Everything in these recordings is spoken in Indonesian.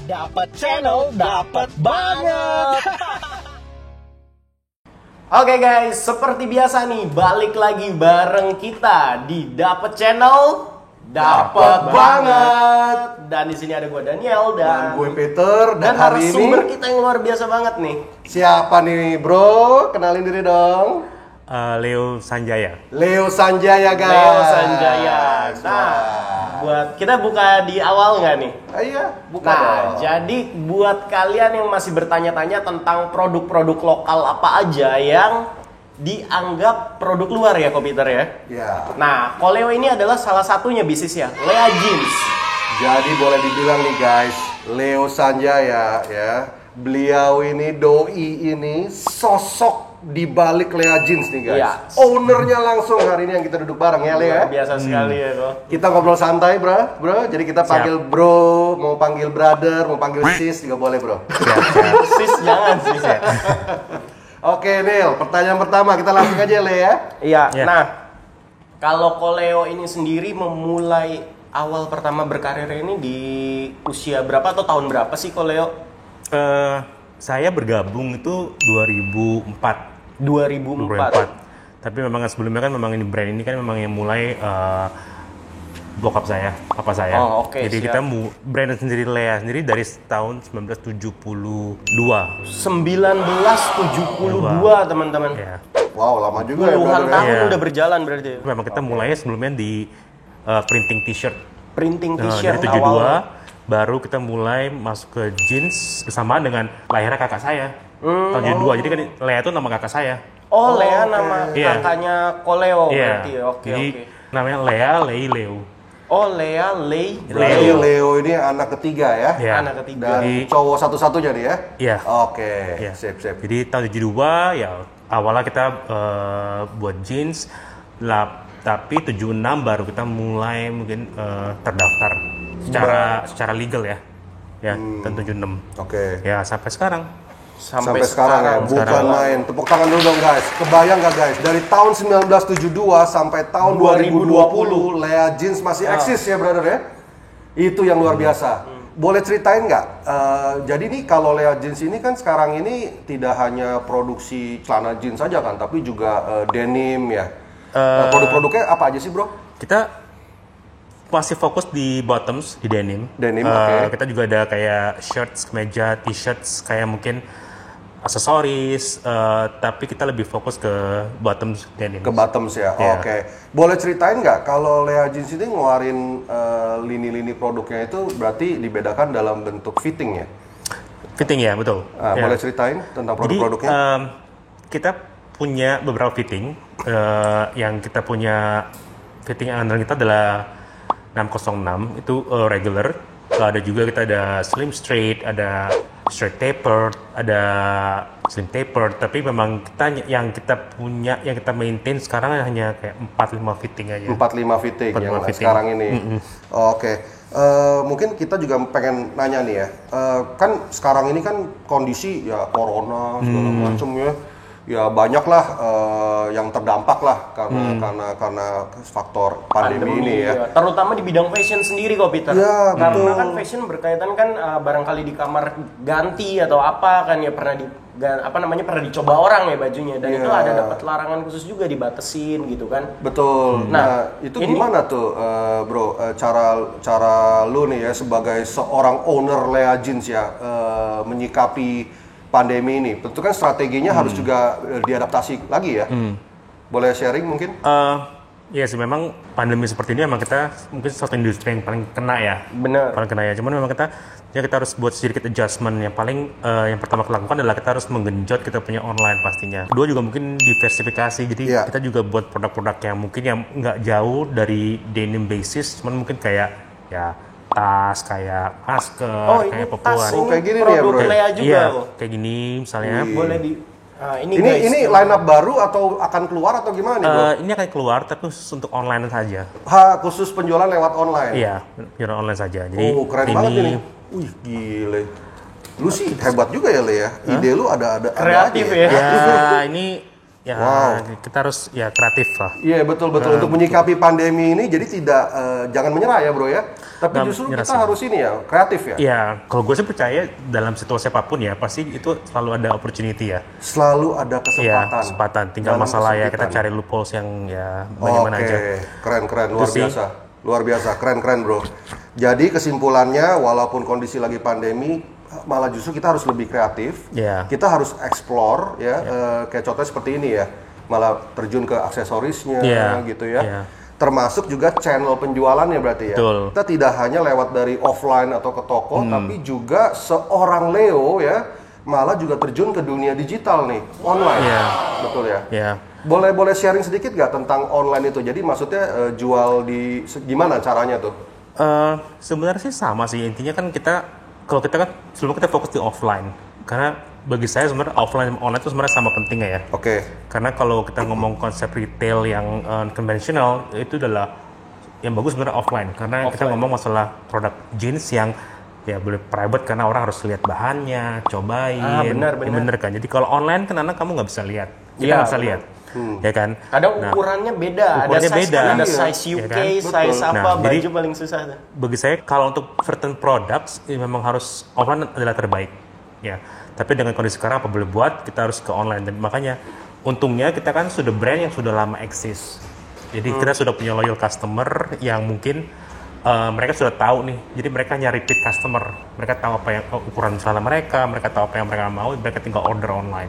Dapat channel, dapat banget. Oke guys, seperti biasa nih, balik lagi bareng kita di Dapat Channel, dapat banget. Dan di sini ada gue Daniel dan gue Peter, dan hari narasumber ini kita yang luar biasa banget nih. siapa nih bro? Kenalin diri dong. Leo Sanjaya. Leo Sanjaya guys. Leo Sanjaya. Nah, buat kita buka di awal nggak nih? Iya, bukan. Nah, jadi buat kalian yang masih bertanya-tanya tentang produk-produk lokal apa aja yang dianggap produk luar ya, Peter ya? Ya. Nah, Koleo ini adalah salah satunya bisnisnya, Lea Jeans. Jadi boleh dibilang nih guys, Leo Sanjaya ya, beliau ini doi ini sosok di balik Lea Jeans nih guys. Iya. Ownernya langsung hari ini yang kita duduk bareng ya Lea. Luar biasa sekali ya, kok. Kita ngobrol santai bro. Jadi kita panggil bro, mau panggil brother, mau panggil sis juga boleh bro. Sis jangan sis ya. Oke Neil, pertanyaan pertama kita langsung aja Le ya. Iya. Ya. Nah, kalau Koleo ini sendiri memulai awal pertama berkarir ini di usia berapa atau tahun berapa sih Koleo? Saya bergabung itu 2004. 2004. Tapi memang sebelumnya kan memang ini brand ini kan memang yang mulai bokap saya, papa saya. Oh, oke, Jadi siap. kita brand sendiri Lea sendiri dari tahun 1972. 1972 teman-teman. Ya. Wow, lama juga ya Puluhan brother ya. tahun Iya. udah berjalan berarti. Memang kita mulainya sebelumnya di printing t-shirt. Printing Dari t-shirt 72 awal. baru kita mulai masuk ke jeans bersamaan dengan lahirnya kakak saya. Tahun 72. Jadi kan Lea itu nama kakak saya. Oh, Lea nama Iya. kakaknya Koleo Iya. berarti. Oke, Jadi oke. namanya Lea, Lei, Leo. Oh, Lea, Lei, Berarti Leo. Leo ini anak ketiga ya. Iya. Anak ketiga. Dan Jadi- cowok satu-satunya nih ya. Iya. Oke, Iya. sip. Jadi tahun 72 ya awalnya kita buat jeans lah, tapi 76 baru kita mulai mungkin terdaftar secara legal ya. Ya, tahun 76. Oke. Ya, sampai sekarang. Sampai sekarang ya, bukan Sekarang. main. Tepuk tangan dulu dong guys. Kebayang gak guys? Dari tahun 1972 sampai tahun 2020, Lea Jeans masih eksis ya brother ya. Itu yang luar biasa. Boleh ceritain nggak? Jadi nih kalau Lea Jeans ini kan sekarang ini tidak hanya produksi celana jeans saja kan, tapi juga denim ya. Produk-produknya apa aja sih bro? Kita masih fokus di bottoms, di denim. Denim, oke. Kita juga ada kayak shirts, kemeja, t-shirts, kayak mungkin aksesoris, tapi kita lebih fokus ke bottoms denim. Ke bottoms ya, Iya. oke. Boleh ceritain nggak kalau Lea Jeans ini ngeluarin lini-lini produknya itu berarti dibedakan dalam bentuk fitting ya? Fitting ya, betul. Nah, Ya. boleh ceritain tentang Jadi produk-produknya? kita punya beberapa fitting. Yang kita punya fitting yang andalan kita adalah 606 itu regular. Ada juga kita ada slim straight, ada straight tapered, ada slim tapered. Tapi memang kita yang kita punya, yang kita maintain sekarang hanya kayak 45 fitting aja. 45 fitting 45 yang fitting. sekarang ini. Oke. Mungkin kita juga pengen nanya nih ya. Kan sekarang ini kan kondisi ya corona segala macam ya. Ya banyaklah yang terdampak lah karena faktor pandemi ini ya. Terutama di bidang fashion sendiri kok Peter. Ya, Karena betul. kan fashion berkaitan kan barangkali di kamar ganti atau apa kan ya pernah pernah dicoba orang ya bajunya dan Iya. itu ada dapat larangan khusus juga dibatasin gitu kan. Betul. Nah, itu ini- gimana tuh, bro? Cara lu nih ya sebagai seorang owner Lea Jeans ya menyikapi pandemi ini. Tentu kan strateginya harus juga diadaptasi lagi ya. Boleh sharing mungkin? Ya sih, memang pandemi seperti ini memang kita mungkin suatu industri yang paling kena ya. Bener. Paling kena ya. Cuman memang kita harus buat sedikit adjustment. Yang paling yang pertama kita lakukan adalah kita harus menggenjot kita punya online pastinya. Kedua juga mungkin diversifikasi. Jadi Iya. kita juga buat produk-produk yang mungkin yang nggak jauh dari denim basis. Cuman mungkin kayak ya tas, kayak masker, Oh, ini kayak tas papuan. Oh, ini kayak gini nih ya, produk bro? Lea juga Iya, loh. kayak gini misalnya. Boleh di ini Ini line up baru atau akan keluar atau gimana nih, bro? Ini akan keluar tapi khusus untuk online saja. Khusus penjualan lewat online. Iya, penjualan online saja. Jadi Oh, keren banget ini. Wih, gile. Lu sih hebat juga ya, Le ya. Ide lu ada Kreatif aja ya. Ya, ini ya Wow. kita harus ya kreatif lah. Iya betul untuk menyikapi pandemi ini jadi tidak jangan menyerah ya bro ya. Tapi Nggak justru menyerah kita sih. harus ini ya kreatif ya. Ya, kalau gue sih percaya dalam situasi apapun ya pasti itu selalu ada opportunity ya. Selalu ada Iya, kesempatan. kesempatan. Tinggal dalam masalah ya kita kesempitan. cari loopholes yang ya bagaimana Oke, aja. keren luar Itu sih. biasa. Luar biasa, keren bro. Jadi kesimpulannya walaupun kondisi lagi pandemi malah justru kita harus lebih kreatif. Iya. Kita harus explore ya kayak contohnya seperti ini ya. Malah terjun ke aksesorisnya Iya, gitu ya. iya. Termasuk juga channel penjualannya berarti ya. Betul. Kita tidak hanya lewat dari offline atau ke toko, tapi juga seorang Leo ya malah juga terjun ke dunia digital nih, online. Iya. Betul ya. Ya. Boleh sharing sedikit nggak tentang online itu? Jadi maksudnya jual di gimana caranya tuh? Sebenarnya sih sama sih, intinya kan kalau kita kan sebelumnya kita fokus di offline, karena bagi saya sebenarnya offline dan online itu sebenarnya sama pentingnya ya. Oke. Karena kalau kita ngomong konsep retail yang konvensional itu adalah yang bagus sebenarnya offline, karena kita ngomong masalah produk jeans yang ya boleh private karena orang harus lihat bahannya, cobain. benar. Ya, bener kan. Jadi kalau online kan anak kamu nggak bisa lihat, kita Iya, nggak bisa benar. lihat, ya kan. Kadang ukurannya beda, ukurannya ada size beda. ada Iya, size ya UK, kan? size Betul. apa, Nah, baju jadi- paling susah tuh. Bagi saya kalau untuk certain products memang harus offline adalah terbaik ya, tapi dengan kondisi sekarang apa boleh buat kita harus ke online, dan makanya untungnya kita kan sudah brand yang sudah lama eksis, jadi kita sudah punya loyal customer yang mungkin mereka sudah tahu nih, jadi mereka hanya repeat customer, mereka tahu apa yang ukuran celana mereka tahu apa yang mereka mau, mereka tinggal order online.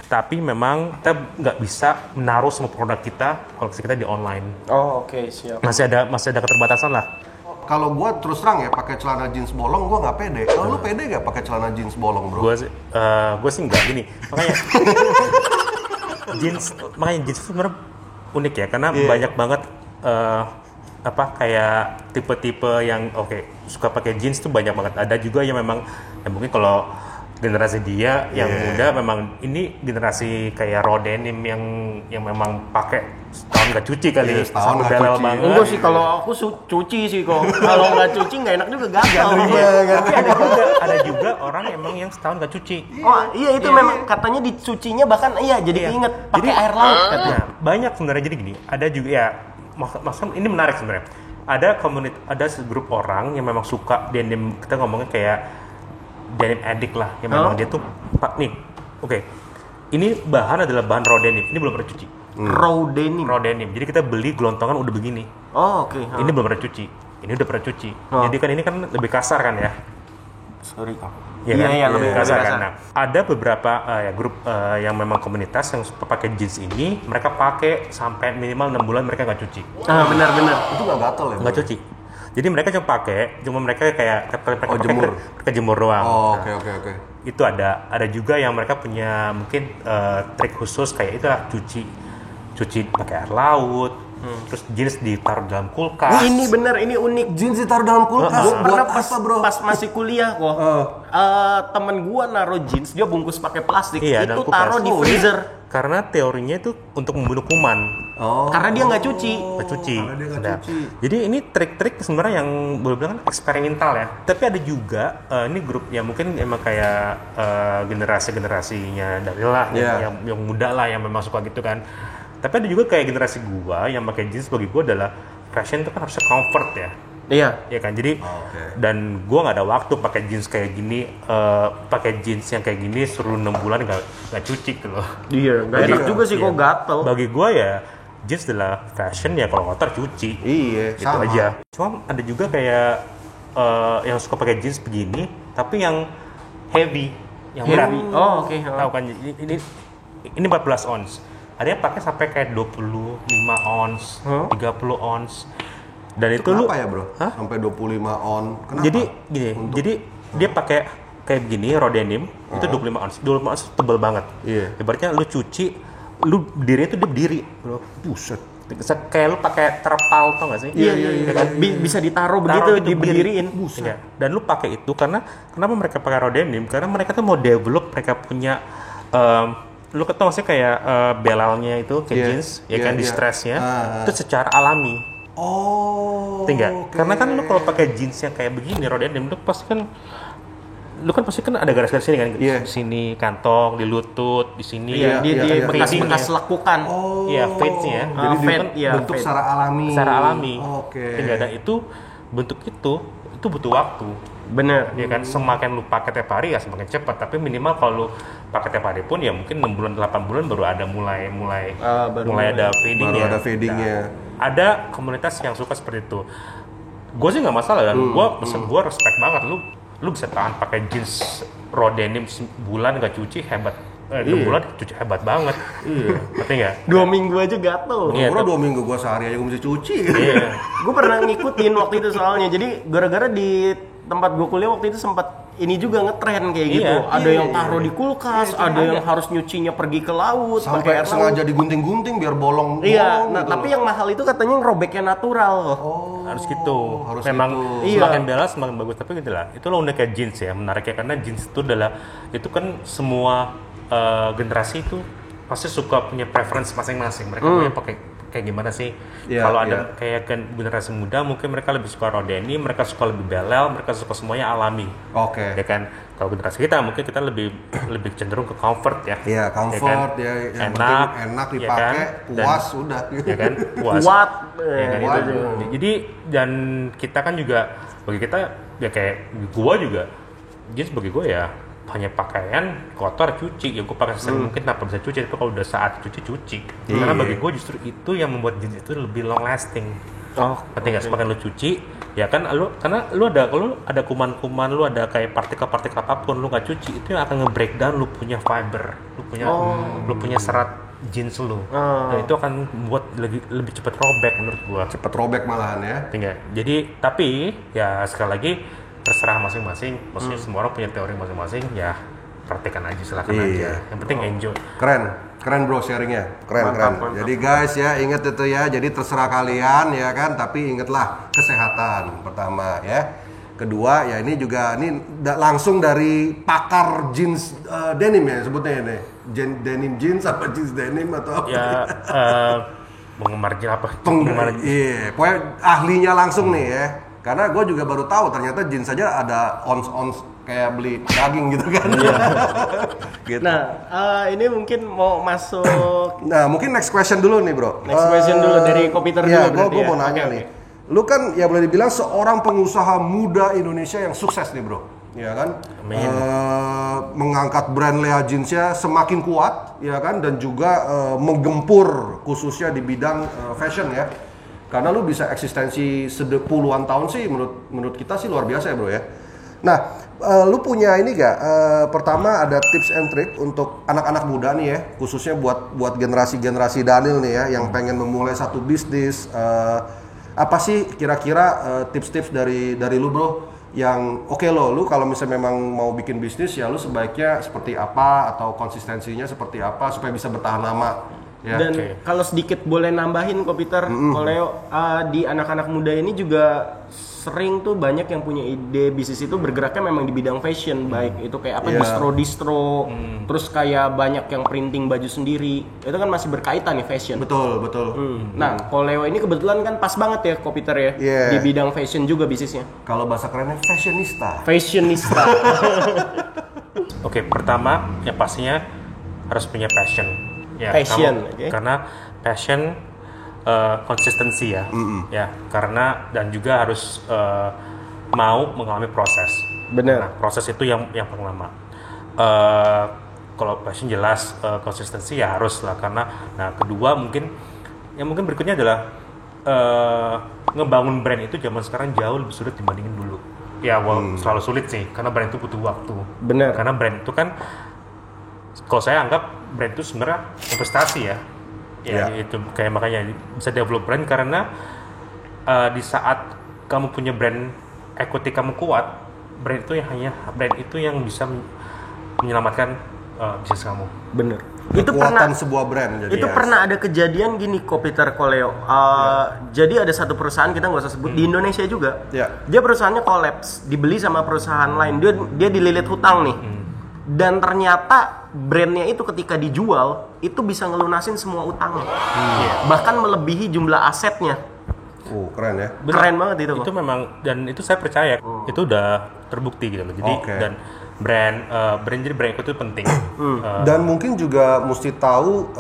Tapi memang kita nggak bisa menaruh semua produk kita, koleksi kita di online, Oh, oke, siap. masih ada keterbatasan lah. Kalau gua terus terang ya pakai celana jeans bolong gua nggak pede. Kalau lu pede nggak pakai celana jeans bolong bro? Gue sih enggak gini, makanya jeans itu sebenarnya unik ya, karena banyak banget kayak tipe-tipe yang suka pakai jeans tuh banyak banget. Ada juga yang memang ya mungkin kalau generasi dia yang muda memang ini generasi kayak raw denim yang memang pakai setahun nggak cuci kali, Setahun sampai nggak belel cuci. banget. Enggak sih, kalau aku cuci sih kok. Kalau nggak cuci nggak enak juga, gatal. Tapi ada juga orang emang yang setahun nggak cuci. Oh iya, itu memang katanya dicucinya bahkan jadi keinget pakai air laut katanya. Nah, banyak sebenarnya, jadi gini, ada juga ya, maksudnya ini menarik sebenarnya. Ada grup orang yang memang suka denim, kita ngomongnya kayak denim addict lah, yang memang dia tuh ini bahan adalah bahan raw denim, ini belum pernah cuci. Raw denim. Raw denim, jadi kita beli gelontongan udah begini. Oh, oke. Ini belum pernah cuci, ini udah pernah cuci. Jadi kan ini kan lebih kasar kan ya. Sorry kok. Iya kan? Iya, lebih kasar kasar. kan. Nah, ada beberapa grup yang memang komunitas yang suka pakai jeans ini, mereka pakai sampai minimal 6 bulan mereka nggak cuci. Benar. Itu nggak gatel ya? Nggak cuci. Jadi mereka cuma mereka kayak mereka jemur. mereka jemur doang. Oh, Nah, oke. itu ada juga yang mereka punya mungkin trik khusus kayak itulah, cuci pakai air laut, terus jeans ditaruh dalam kulkas. Ini bener, ini unik. Jeans ditaruh dalam kulkas. Gua pernah Buat apa bro? pas masih kuliah kok. Temen gua naruh jeans, dia bungkus pakai plastik, Iya, itu dalam kulkas. taruh di freezer. Karena teorinya itu untuk membunuh kuman. Karena dia nggak cuci. Nggak cuci. karena dia nggak Nah, cuci. jadi ini trik-trik sebenarnya yang boleh bilang kan eksperimental ya. Tapi ada juga ini grup yang mungkin emang kayak generasinya dari lah, yang muda lah, yang memang suka gitu kan. Tapi ada juga kayak generasi gua yang pakai jeans, bagi gua adalah fashion itu kan harusnya comfort ya. Iya. Ya kan, jadi dan gue nggak ada waktu pakai jeans kayak gini, pakai jeans yang kayak gini suruh 6 bulan nggak cuci gitu loh. Iya, nggak enak juga sih kok, gatel. Bagi gue ya jeans adalah fashion ya, kalau kotor cuci. Iya, Itu sama. aja. Cuma ada juga kayak yang suka pakai jeans begini, tapi yang heavy, yang berat. Oh, oke. Tahu kan, ini 14 ons. Ada yang pakai sampai kayak 25 ons, 30 ons. Dan itu lu Kenapa ya bro? Sampai 25 on. Kenapa? jadi gini, jadi dia pakai kayak begini raw denim, itu 25 ons. 25 ons tebal banget. Iya. Ibaratnya lu cuci, lu berdiri itu dia berdiri, bro. Buset. Kayak lu pakai terpal, tau gak sih? Iya. Bisa ditaruh begitu, gitu, diberdiriin. Iya. Dan lu pakai itu karena kenapa mereka pakai raw denim? Karena mereka tuh mau develop, mereka punya lu ketemu sih kayak belalnya itu kayak jeans, ya kan, di stressnya itu secara alami. Oh. Tinggal. Karena kan lu kalau pakai jeans yang kayak begini raw denim, lu pasti kan lu kan pasti kan ada garis-garis ini kan, Iya. di sini kantong, di lutut, di sini. Iya, di iya. bekas-bekas lekukan. Iya, fade-nya. Jadi fade, kan iya, bentuk fade. secara alami. Secara alami. Oke. Tinggal ada itu bentuk itu butuh waktu. Bener. Ya kan, semakin lu pakai tiap hari ya semakin cepat, tapi minimal kalau lu pakai tiap hari pun ya mungkin 6 bulan 8 bulan baru ada mulai ada fading Baru ya. ada fadingnya. Nah, ada komunitas yang suka seperti itu. Gue sih nggak masalah dan gue respect banget lu bisa tahan pakai jeans raw denim sebulan nggak cuci hebat. 6 bulan cuci hebat banget. Ngerti nggak? 2 minggu aja gatel. Iya, Bro, 2 minggu gua sehari aja gua mesti cuci. Iya. Gue pernah ngikutin waktu itu soalnya. Jadi gara-gara di tempat gue kuliah waktu itu sempat ini juga ngetren kayak gitu. Iya. Ada yang taruh di kulkas, ada yang harus nyucinya pergi ke laut, pakai Sampai air laut. sengaja digunting-gunting biar bolong. Iya, gitu nah tapi loh. yang mahal itu katanya yang robeknya natural. Harus gitu. harus Memang gitu. semakin Iya. bela semakin bagus, tapi gitu lah. Itulah uniknya jeans ya, menariknya karena jeans itu adalah itu kan semua generasi itu pasti suka punya preference masing-masing. Mereka punya pakai kayak gimana sih? Iya, Kalau iya. ada kayak kan generasi muda mungkin mereka lebih suka raw denim, mereka suka lebih belel, mereka suka semuanya alami. Oke. Ya kan? Kalau generasi kita mungkin kita lebih cenderung ke comfort ya. Iya, comfort ya, yang penting enak ya dipakai, kan? puas udah. Ya kan? Puas. Kuat. Ya kan, Kuat. itu. Jadi dan kita kan juga bagi kita ya kayak gua juga jeans bagi gua ya hanya pakaian kotor cuci ya gua pakai sering mungkin tanpa bisa cuci, tapi kalau udah saat cuci karena bagi gua justru itu yang membuat jeans itu lebih long lasting. Ngerti nggak? Semakin lu cuci ya kan karena lu ada kuman-kuman, lu ada kayak partikel-partikel apapun lu nggak cuci itu yang akan nge-breakdown lu punya fiber, lu punya serat jeans lu. Dan itu akan membuat lebih cepat robek menurut gua. Cepet robek malahan ya. Tinggal. Jadi tapi ya sekali lagi terserah masing-masing. Maksudnya semua orang punya teori masing-masing. Ya praktekkan aja, silakan aja. Yang penting enjoy. Keren bro sharingnya, keren. Mantap. Jadi guys ya inget itu ya, jadi terserah kalian ya kan, tapi ingetlah kesehatan pertama ya. Kedua ya ini juga langsung dari pakar jeans denim ya sebutnya ini, denim jeans apa jeans denim atau apa? Ya penggemar jeans apa? Penggemar Iya, pokoknya ahlinya langsung nih ya. Karena gue juga baru tahu ternyata jeans saja ada ons kayak beli daging gitu kan. Gitu. Nah, ini mungkin mau masuk Nah, mungkin next question dulu nih, Bro. Next question dulu dari Kopiter ya, dulu berarti gue ya? mau nanya Oke, nih. Lu kan ya boleh dibilang seorang pengusaha muda Indonesia yang sukses nih, Bro. Ya kan? Amin. Mengangkat brand Lea Jeans-nya semakin kuat, ya kan? Dan juga menggempur khususnya di bidang fashion ya. Karena lu bisa eksistensi puluhan tahun sih menurut kita sih luar biasa ya, Bro ya. Nah, lu punya ini gak? Pertama ada tips and trick untuk anak-anak muda nih ya, khususnya buat generasi Daniel nih ya, yang pengen memulai satu bisnis. Apa sih kira-kira tips-tips dari lu bro? Yang oke lu kalau misalnya memang mau bikin bisnis ya lu sebaiknya seperti apa atau konsistensinya seperti apa supaya bisa bertahan lama. Ya. Dan kalau sedikit boleh nambahin Kopiter, kalau di anak-anak muda ini juga sering tuh banyak yang punya ide bisnis itu bergeraknya memang di bidang fashion, baik itu kayak apa distro, terus kayak banyak yang printing baju sendiri, itu kan masih berkaitan nih fashion. Betul. Nah, kalau Leo ini kebetulan kan pas banget ya Kopiter ya, Yeah. di bidang fashion juga bisnisnya. Kalau bahasa kerennya fashionista. Fashionista. Oke, pertama yang pastinya harus punya passion. Ya, Passion, kamu- oke. Karena passion konsistensi ya, ya karena dan juga harus mau mengalami proses. Bener. Nah, proses itu yang paling lama. Kalau passion jelas konsistensi ya harus lah karena. Nah kedua mungkin berikutnya adalah ngebangun brand itu zaman sekarang jauh lebih sulit dibandingin dulu. Ya, selalu sulit sih karena brand itu butuh waktu. Bener. Karena brand itu kan, kalau saya anggap brand itu sebenarnya investasi ya. Ya itu kayak makanya bisa develop brand karena di saat kamu punya brand equity kamu kuat, brand itu yang bisa menyelamatkan bisnis kamu. Bener. Itu Kekuatan pernah sebuah brand jadi. itu pernah ada kejadian gini Kopiter Koleo. Jadi ada satu perusahaan kita nggak usah sebut di Indonesia juga. Ya. Dia perusahaannya kolaps, dibeli sama perusahaan lain. Dia dililit hutang nih. Dan ternyata brandnya itu ketika dijual itu bisa ngelunasin semua utangnya. Bahkan melebihi jumlah asetnya. Keren ya. Keren banget itu. Itu memang dan itu saya percaya itu udah terbukti gitu loh. Jadi Oke. dan Brand jadi brand equity itu penting. Dan mungkin juga mesti tahu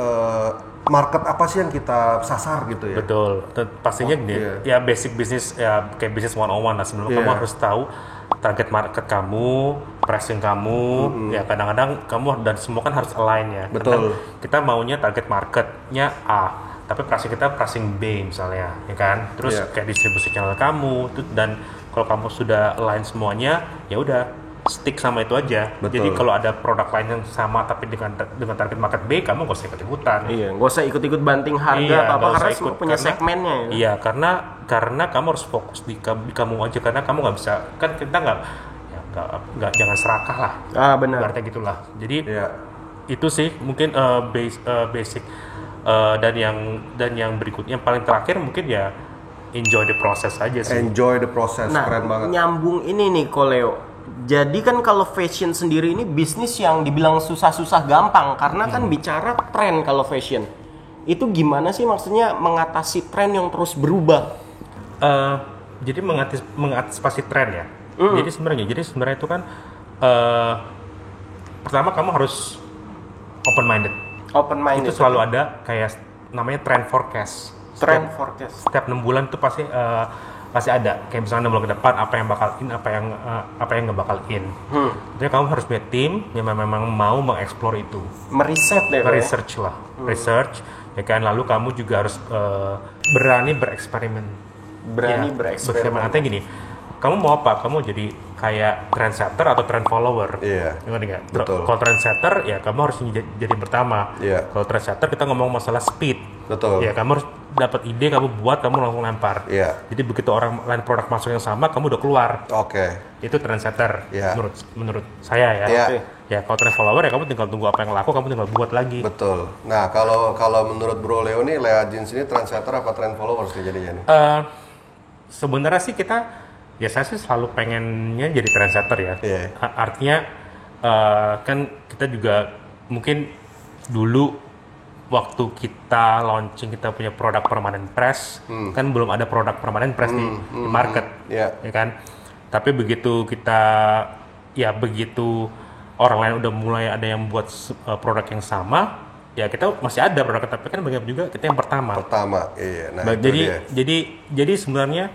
market apa sih yang kita sasar gitu ya. Betul. Pastinya gini, ya basic business ya kayak business 101 lah. Sebelum kamu harus tahu target market kamu, pricing kamu, ya kadang-kadang kamu dan semua kan harus align ya. Betul. Kadang kita maunya target marketnya A, tapi pricing kita pricing B misalnya, ya kan. Terus kayak distribusi channel kamu, dan kalau kamu sudah align semuanya, ya udah stick sama itu aja. Betul. Jadi kalau ada produk lain yang sama tapi dengan target market B, kamu nggak usah ikut-ikutan. Iya, nggak usah ikut-ikut banting harga Iya, apa nggak usah karena ikut, semua punya karena- segmennya ya. Iya, karena kamu harus fokus di kamu aja, karena kamu nggak bisa, kan kita nggak jangan serakah lah. Benar. Ibaratnya gitulah. Jadi Iya. itu sih mungkin basic. Dan yang berikutnya yang paling terakhir mungkin ya enjoy the process aja sih. Enjoy the process, Nah, keren banget. nyambung ini nih Koleo. Jadi kan kalau fashion sendiri ini bisnis yang dibilang susah-susah gampang karena kan bicara tren kalau fashion. Itu gimana sih maksudnya mengatasi tren yang terus berubah? Jadi mengantisipasi tren ya. Jadi sebenarnya itu kan pertama kamu harus open minded. Open minded. Itu selalu ada kayak namanya trend forecast. Trend forecast. Setiap 6 bulan itu pasti ada. Kayak misalnya 6 bulan ke depan apa yang bakal in, apa yang nggak bakal in. Jadi kamu harus punya tim yang memang mau mengeksplor itu. Meriset deh. Research lah, research. Ya kan, lalu kamu juga harus berani bereksperimen. Berani bereksperimen. Artinya gini, kamu mau apa? Kamu jadi kayak trendsetter atau trend follower? Iya. Ngerti nggak? Betul. Kalau trendsetter ya kamu harus jadi pertama. Iya. Kalau trendsetter kita ngomong masalah speed. Betul. Ya kamu harus dapat ide, kamu buat, kamu langsung lempar. Iya. Jadi begitu orang lain produk masuk yang sama, kamu udah keluar. Oke. Itu trendsetter. Iya. Menurut saya ya. Iya. Oke. Ya kalau trend follower ya kamu tinggal tunggu apa yang laku, kamu tinggal buat lagi. Betul. Nah, kalau menurut Bro Leo nih, Lea Jeans ini trendsetter apa trend followers nih jadinya nih? Sebenarnya sih saya sih selalu pengennya jadi trendsetter ya. Iya. Artinya kan kita juga mungkin dulu waktu kita launching kita punya produk permanent press, kan belum ada produk permanent press di market, Iya. ya kan. Tapi begitu orang lain udah mulai ada yang buat produk yang sama, ya kita masih ada produk, tapi kan banyak juga kita yang pertama. Iya. Nah, itu dia. Jadi sebenarnya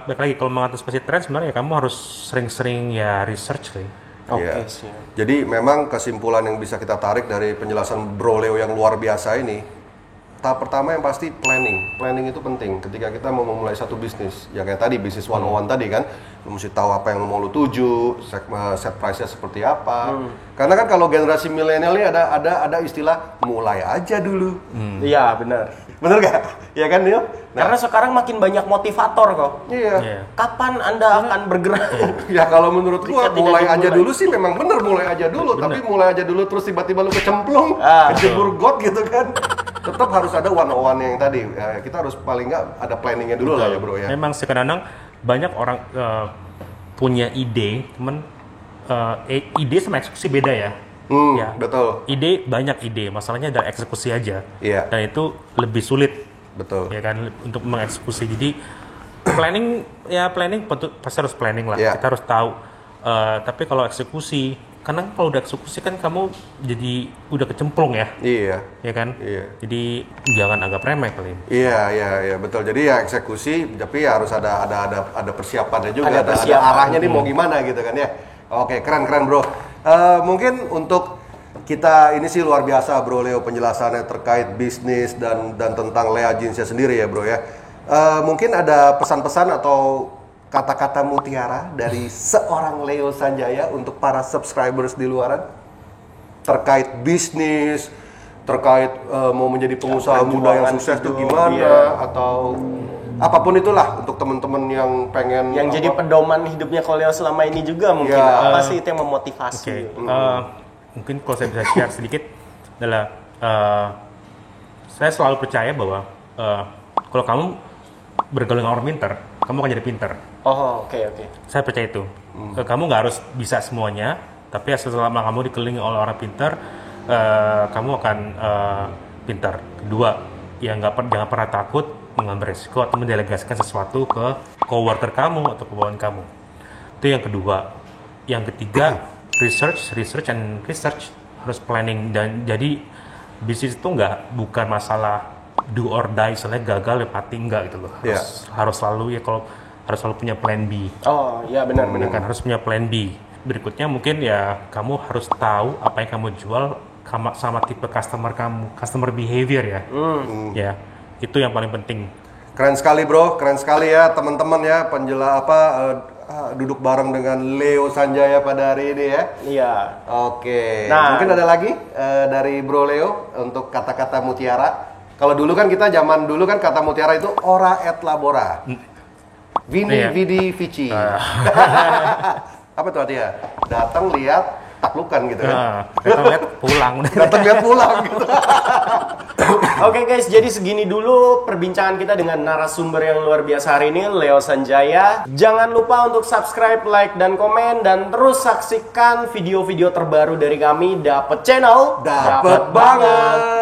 balik lagi kalau mengantisipasi tren sebenarnya kamu harus sering-sering ya research sih. Oke, Iya. siap. Jadi memang kesimpulan yang bisa kita tarik dari penjelasan Bro Leo yang luar biasa ini, tahap pertama yang pasti planning. Planning itu penting ketika kita mau memulai satu bisnis. Ya kayak tadi bisnis 101 tadi kan, lu mesti tahu apa yang lu mau lu tuju, set price-nya seperti apa. Karena kan kalau generasi milenial ini ada istilah mulai aja dulu. Iya, benar. Bener gak? Ya kan Nio? Karena sekarang makin banyak motivator kok. Iya. Iya. Kapan Anda akan bergerak? Ya kalau menurut gua Ketika mulai aja dimulai. dulu sih memang bener mulai aja dulu, tapi mulai aja dulu terus tiba-tiba lu kecemplung, Ah. kejebur got gitu kan. Tetap harus ada 101 yang tadi. Ya, kita harus paling nggak ada planningnya dulu lah ya bro ya. Memang kadang-kadang banyak orang punya ide, cuman ide sama eksekusi beda ya. Ya. Betul. Banyak ide, masalahnya adalah eksekusi aja. Iya. Dan itu lebih sulit, Betul. ya kan, untuk mengeksekusi. Jadi planning pasti harus planning lah. Iya. Kita harus tahu. Tapi kalau eksekusi, karena kalau udah eksekusi kan kamu jadi udah kecemplung ya, Iya. ya kan? Iya. Jadi jangan anggap remeh kali. Iya, betul. Jadi ya eksekusi, tapi ya harus ada persiapannya juga, Ada ada persiapan. arahnya nih mau gimana gitu kan ya. Oke, keren bro. Mungkin untuk kita ini sih luar biasa bro Leo penjelasannya terkait bisnis dan tentang Lea Jeansnya sendiri ya bro ya. Mungkin ada pesan-pesan atau kata-kata mutiara dari seorang Leo Sanjaya untuk para subscribers di luaran terkait bisnis, terkait mau menjadi pengusaha muda yang sukses itu gimana, Iya. atau apapun itulah untuk teman-teman yang pengen Yang jadi pedoman hidupnya Koleo selama ini juga mungkin. Ya. Apa sih itu yang memotivasi? Mungkin kalau saya bisa share sedikit adalah saya selalu percaya bahwa kalau kamu bergaul dengan orang pintar, kamu akan jadi pintar. Oh, oke. Saya percaya itu. Kamu nggak harus bisa semuanya, tapi selama kamu dikelilingi oleh orang pintar, kamu akan pintar. Kedua, jangan pernah takut mengambil resiko atau mendelegasikan sesuatu ke coworker kamu atau ke bawahan kamu. Itu yang kedua. Yang ketiga, research harus planning, dan jadi bisnis itu bukan masalah do or die, soalnya gagal ya pasti enggak gitu loh. Harus selalu harus selalu punya plan B. Oh iya benar. Kan harus punya plan B. Berikutnya mungkin ya kamu harus tahu apa yang kamu jual sama tipe customer kamu, customer behavior ya. Ya, itu yang paling penting. Keren sekali bro, keren sekali ya teman-teman ya, duduk bareng dengan Leo Sanjaya pada hari ini ya. Iya. Oke. Nah, mungkin ada lagi dari Bro Leo untuk kata-kata mutiara. Kalau dulu kan zaman dulu kan kata mutiara itu ora et labora. Vini vidi vici. Apa itu artinya? Datang lihat taklukan gitu kan. Datang lihat pulang. Datang lihat pulang gitu. Oke guys, jadi segini dulu perbincangan kita dengan narasumber yang luar biasa hari ini, Leo Sanjaya. Jangan lupa untuk subscribe, like, dan komen, dan terus saksikan video-video terbaru dari kami. Dapet channel, dapet banget.